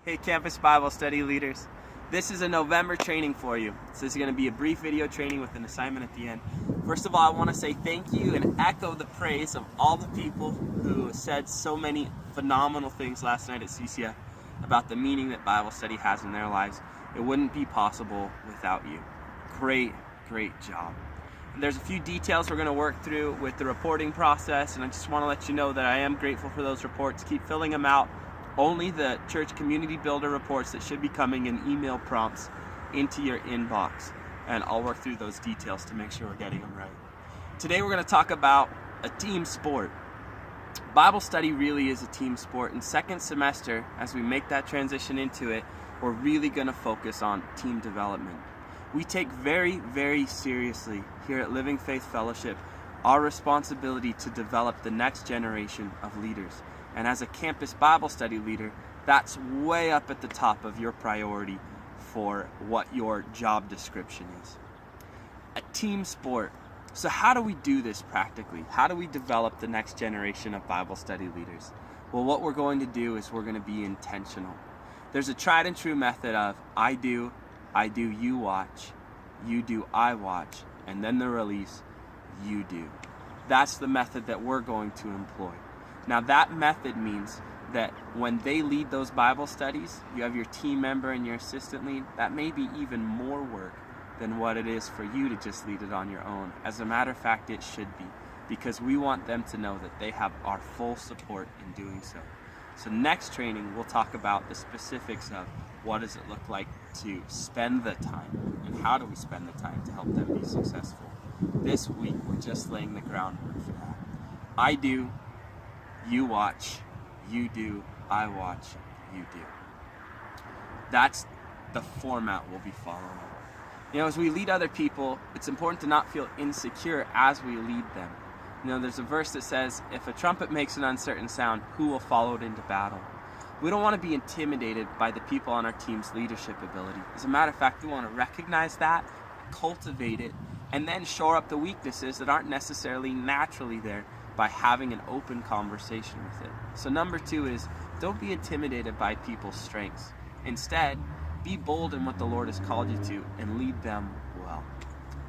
Hey Campus Bible Study leaders, this is a November training for you. So this is going to be a brief video training with an assignment at the end. First of all, I want to say thank you and echo the praise of all the people who said so many phenomenal things last night at CCF about the meaning that Bible study has in their lives. It wouldn't be possible without you. Great job. And there's a few details we're going to work through with the reporting process, and I just want to let you know that I am grateful for those reports. Keep filling them out. Only the church community builder reports that should be coming in email prompts into your inbox, and I'll work through those details to make sure we're getting them right. Today we're going to talk about a team sport. Bible study really is a team sport. In second semester, as we make that transition into it, we're really going to focus on team development. We take very seriously here at Living Faith Fellowship our responsibility to develop the next generation of leaders. And as a campus Bible study leader, that's way up at the top of your priority for what your job description is. A team sport. So how do we do this practically? How do we develop the next generation of Bible study leaders? Well, what we're going to do is we're going to be intentional. There's a tried and true method of I do, you watch, you do, I watch, and then the release, you do. That's the method that we're going to employ. Now that method means that when they lead those Bible studies, you have your team member and your assistant lead, that may be even more work than what it is for you to just lead it on your own. As a matter of fact, it should be, because we want them to know that they have our full support in doing so. So next training, we'll talk about the specifics of what does it look like to spend the time and how do we spend the time to help them be successful. This week, we're just laying the groundwork for that. I do, you watch, you do, I watch, you do. That's the format we'll be following. You know, as we lead other people, it's important to not feel insecure as we lead them. You know, there's a verse that says, if a trumpet makes an uncertain sound, who will follow it into battle? We don't want to be intimidated by the people on our team's leadership ability. As a matter of fact, we want to recognize that, cultivate it, and then shore up the weaknesses that aren't necessarily naturally there by having an open conversation with it. So number 2 is, don't be intimidated by people's strengths. Instead, be bold in what the Lord has called you to and lead them well.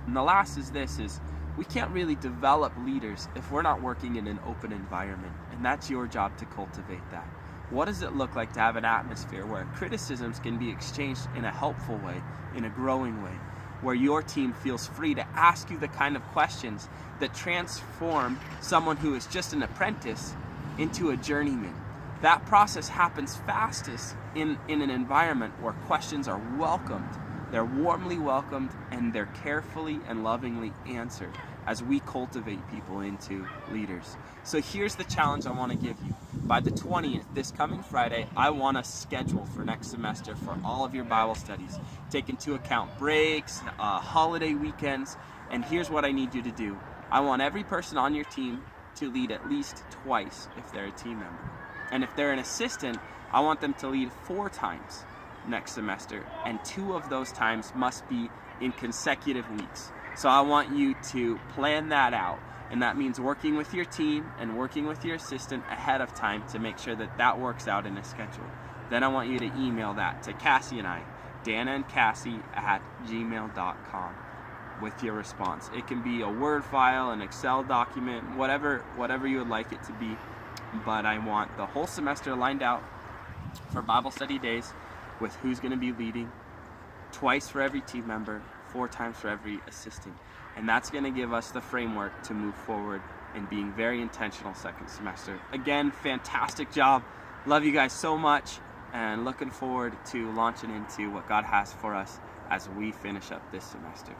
And the last is this, is we can't really develop leaders if we're not working in an open environment, and that's your job to cultivate that. What does it look like to have an atmosphere where criticisms can be exchanged in a helpful way, in a growing way, where your team feels free to ask you the kind of questions that transform someone who is just an apprentice into a journeyman? That process happens fastest in an environment where questions are welcomed, they're warmly welcomed, and they're carefully and lovingly answered as we cultivate people into leaders. So here's the challenge I want to give you. By the 20th, this coming Friday, I want a schedule for next semester for all of your Bible studies. Take into account breaks, holiday weekends, and here's what I need you to do. I want every person on your team to lead at least twice if they're a team member. And if they're an assistant, I want them to lead 4 times next semester, and 2 of those times must be in consecutive weeks. So I want you to plan that out, and that means working with your team and working with your assistant ahead of time to make sure that that works out in a schedule. Then I want you to email that to Cassie and I, Dana and Cassie at gmail.com with your response. It can be a Word file, an Excel document, whatever you would like it to be, but I want the whole semester lined out for Bible study days with who's going to be leading, twice for every team member, 4 times for every assistant. And that's going to give us the framework to move forward in being very intentional second semester. Again, fantastic job. Love you guys so much, and looking forward to launching into what God has for us as we finish up this semester.